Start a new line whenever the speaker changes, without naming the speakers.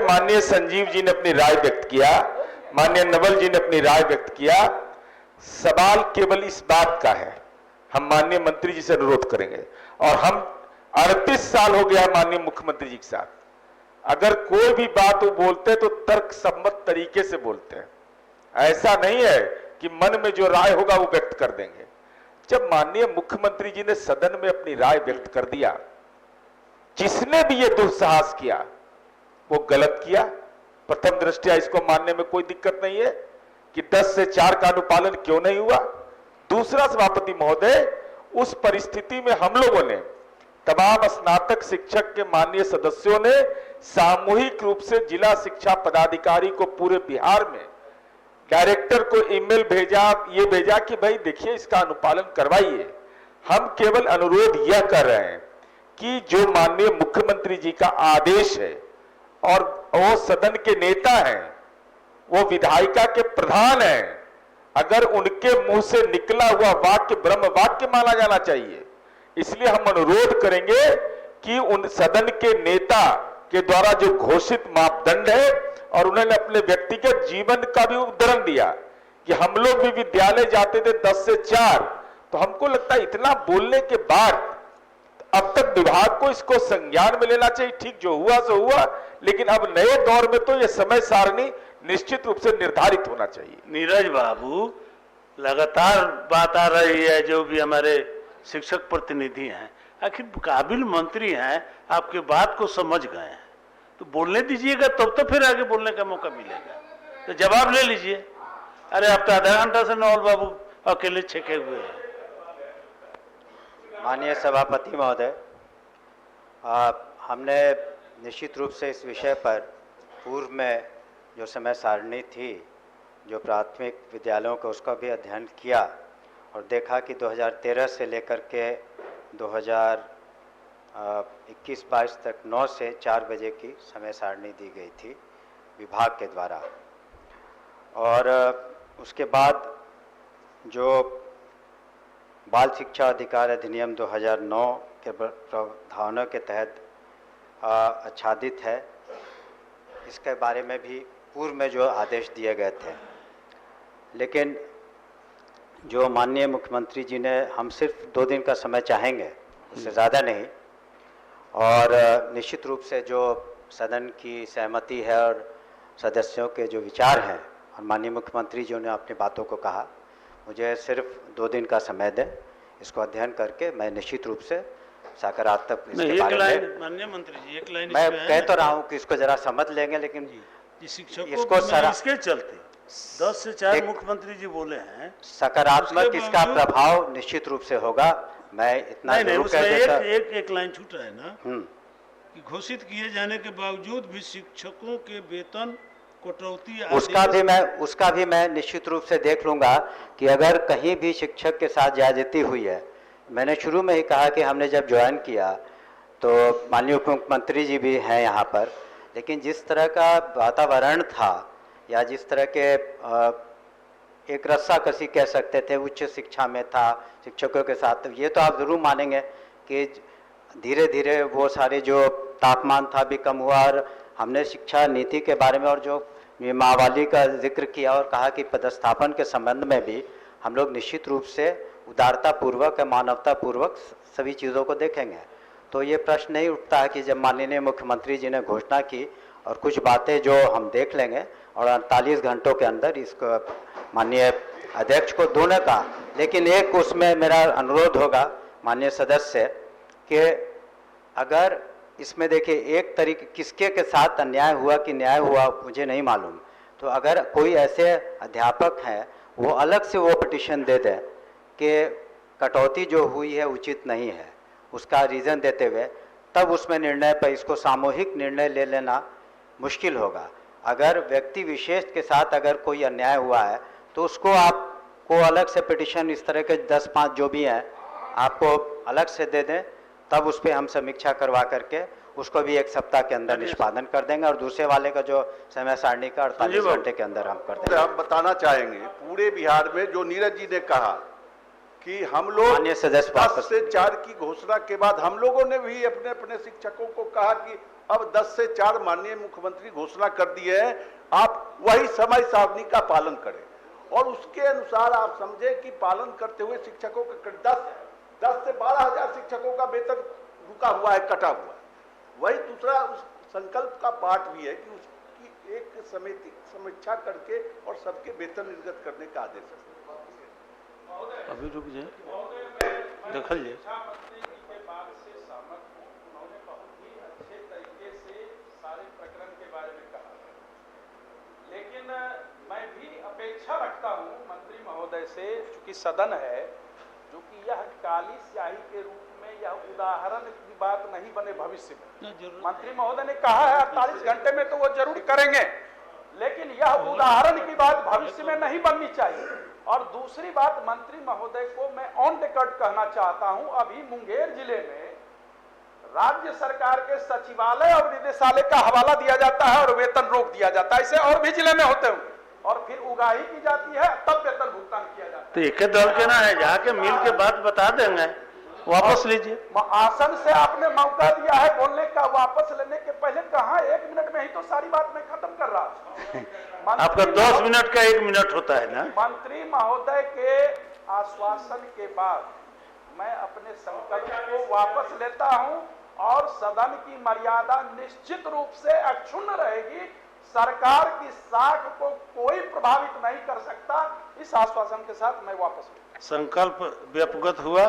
माननीय संजीव जी ने अपनी राय व्यक्त किया, माननीय नवल जी ने अपनी राय व्यक्त किया। सवाल केवल इस बात का है, हम माननीय मंत्री जी से अनुरोध करेंगे, और हम 38 साल हो गया माननीय मुख्यमंत्री जी के साथ, अगर कोई भी बात वो बोलते हैं तो तर्क सम्मत तरीके से बोलते हैं। ऐसा नहीं है कि मन में जो राय होगा वो व्यक्त कर देंगे। जब माननीय मुख्यमंत्री जी ने सदन में अपनी राय व्यक्त कर दिया, जिसने भी ये दुस्साहस किया वो गलत किया। प्रथम दृष्टया इसको मानने में कोई दिक्कत नहीं है कि 10 से 4 का अनुपालन क्यों नहीं हुआ। दूसरा, सभापति महोदय, उस परिस्थिति में हम लोगों ने, तमाम स्नातक शिक्षक के माननीय सदस्यों ने सामूहिक रूप से जिला शिक्षा पदाधिकारी को पूरे बिहार में डायरेक्टर को ईमेल भेजा, ये भेजा कि भाई देखिए इसका अनुपालन करवाइए। हम केवल अनुरोध यह कर रहे हैं कि जो माननीय मुख्यमंत्री जी का आदेश है, और वो सदन के नेता हैं, वो विधायिका के प्रधान हैं, अगर उनके मुंह से निकला हुआ वाक्य ब्रह्म वाक्य माना जाना चाहिए। इसलिए हम अनुरोध करेंगे कि उन सदन के नेता के द्वारा जो घोषित मापदंड है, और उन्होंने अपने व्यक्तिगत जीवन का भी उदाहरण दिया कि हम लोग भी विद्यालय जाते थे 10 से 4, तो हमको लगता है इतना बोलने के बाद अब तक विभाग को इसको संज्ञान में लेना चाहिए। ठीक, जो हुआ सो हुआ, लेकिन अब नए दौर में तो ये समय सारणी निश्चित रूप से निर्धारित होना चाहिए।
नीरज बाबू, लगातार बात आ रही है, जो भी हमारे शिक्षक प्रतिनिधि हैं, आखिर काबिल मंत्री हैं, आपके बात को समझ गए हैं, तो बोलने दीजिएगा, तब तो फिर आगे बोलने का मौका मिलेगा। तो जवाब ले लीजिए। अरे अब तो आधा घंटा से नवल बाबू अकेले छेके हुए हैं।
माननीय सभापति महोदय, हमने निश्चित रूप से इस विषय पर पूर्व में जो समय सारणी थी, जो प्राथमिक विद्यालयों का, उसका भी अध्ययन किया और देखा कि 2013 से लेकर के 2021-22 तक 9 से 4 बजे की समय सारणी दी गई थी विभाग के द्वारा। और उसके बाद जो बाल शिक्षा अधिकार अधिनियम 2009 के प्रावधानों के तहत आच्छादित है, इसके बारे में भी पूर्व में जो आदेश दिए गए थे, लेकिन जो माननीय मुख्यमंत्री जी ने, हम सिर्फ 2 दिन का समय चाहेंगे, उससे ज़्यादा नहीं, और निश्चित रूप से जो सदन की सहमति है और सदस्यों के जो विचार हैं, और माननीय मुख्यमंत्री जी ने अपनी बातों को कहा, मुझे सिर्फ 2 दिन का समय दें, इसको अध्ययन करके मैं निश्चित रूप से सकारात्मक इसके बारे में।
माननीय मंत्री जी, एक लाइन
मैं कह तो रहा हूँ कि इसको जरा समझ लेंगे, लेकिन
शिक्षकों
इसको
इसके चलते 10 से 4 मुख्यमंत्री जी बोले हैं,
सकारात्मक इसका प्रभाव निश्चित रूप से होगा। मैं इतना जरूर कह देता।
एक लाइन छूट रहा है ना कि घोषित किए जाने के बावजूद भी शिक्षकों के वेतन कटौती,
उसका भी मैं निश्चित रूप से देख लूंगा कि अगर कहीं भी शिक्षक के साथ ज्यादती हुई है। मैंने शुरू में ही कहा कि हमने जब ज्वाइन किया तो माननीय मुख्यमंत्री जी भी हैं यहाँ पर, लेकिन जिस तरह का वातावरण था, या जिस तरह के एक रस्साकसी कह सकते थे उच्च शिक्षा में था शिक्षकों के साथ, तो ये तो आप ज़रूर मानेंगे कि धीरे धीरे वो सारे जो तापमान था भी कम हुआ। और हमने शिक्षा नीति के बारे में और जो नियमावली का जिक्र किया और कहा कि पदस्थापन के संबंध में भी हम लोग निश्चित रूप से उदारतापूर्वक, मानवतापूर्वक सभी चीज़ों को देखेंगे। तो ये प्रश्न नहीं उठता है कि जब माननीय मुख्यमंत्री जी ने घोषणा की और कुछ बातें जो हम देख लेंगे, और 48 घंटों के अंदर इसको माननीय अध्यक्ष को दोनों का, लेकिन एक उसमें मेरा अनुरोध होगा माननीय सदस्य कि अगर इसमें देखिए एक तरीके किसके के साथ अन्याय हुआ कि न्याय हुआ मुझे नहीं मालूम, तो अगर कोई ऐसे अध्यापक हैं वो अलग से वो पिटीशन दे दें कि कटौती जो हुई है उचित नहीं है, उसका रीज़न देते हुए, तब उसमें निर्णय पर, इसको सामूहिक निर्णय ले लेना मुश्किल होगा। अगर व्यक्ति विशेष के साथ अगर कोई अन्याय हुआ है तो उसको आपको अलग से पिटीशन, इस तरह के 10-5 जो भी हैं आपको अलग से दे दें, तब उस पर हम समीक्षा करवा करके उसको भी 1 सप्ताह के अंदर निष्पादन कर देंगे, और दूसरे वाले का जो समय सारणी का 48 घंटे के अंदर हम कर देंगे।
हम बताना चाहेंगे पूरे बिहार में जो नीरज जी ने कहा कि हम लोग 10 से 4 की घोषणा के बाद हम लोगों ने भी अपने अपने शिक्षकों को कहा कि अब 10 से 4 माननीय मुख्यमंत्री घोषणा कर दी है, आप वही समय सारणी का पालन करें और उसके अनुसार आप समझें कि पालन करते हुए शिक्षकों के 10 से 12,000 शिक्षकों का वेतन रुका हुआ है, कटा हुआ है। वही दूसरा उस संकल्प का पार्ट भी है कि उसकी एक समिति समीक्षा करके और सबके वेतन निर्गत करने का आदेश है।
अभी रुक जाए, देख लीजिए।
लेकिन मैं भी अपेक्षा रखता हूं मंत्री महोदय से, चूंकि सदन है, जो कि यह काली स्याही के रूप में यह उदाहरण की बात नहीं बने भविष्य में। मंत्री महोदय ने कहा है 48 घंटे में तो वो जरूर करेंगे, लेकिन यह उदाहरण की बात भविष्य में नहीं बननी चाहिए। और दूसरी बात, मंत्री महोदय को मैं ऑन रिकॉर्ड कहना चाहता हूं, अभी मुंगेर जिले में राज्य सरकार के सचिवालय और निदेशालय का हवाला दिया जाता है और वेतन रोक दिया जाता है। ऐसे और भी जिले में होते होंगे, और फिर उगाही की जाती है, तब वेतन भुगतान किया जाता है।
तो एक दल के ना है, जाके मिल के बात बता देंगे, वापस लीजिए।
आसन से आपने मौका दिया है बोलने का, वापस लेने के पहले कहा 1 मिनट में ही तो सारी बात मैं खत्म कर रहा हूं।
आपका 10 मिनट का 1 मिनट होता है ना।
मंत्री महोदय के आश्वासन के बाद मैं अपने संकल्प को वापस लेता हूं और सदन की मर्यादा निश्चित रूप से अक्षुण्ण रहेगी। सरकार की साख को कोई प्रभावित नहीं कर सकता। इस आश्वासन के साथ मैं वापस लूंगा।
संकल्प व्यपगत हुआ।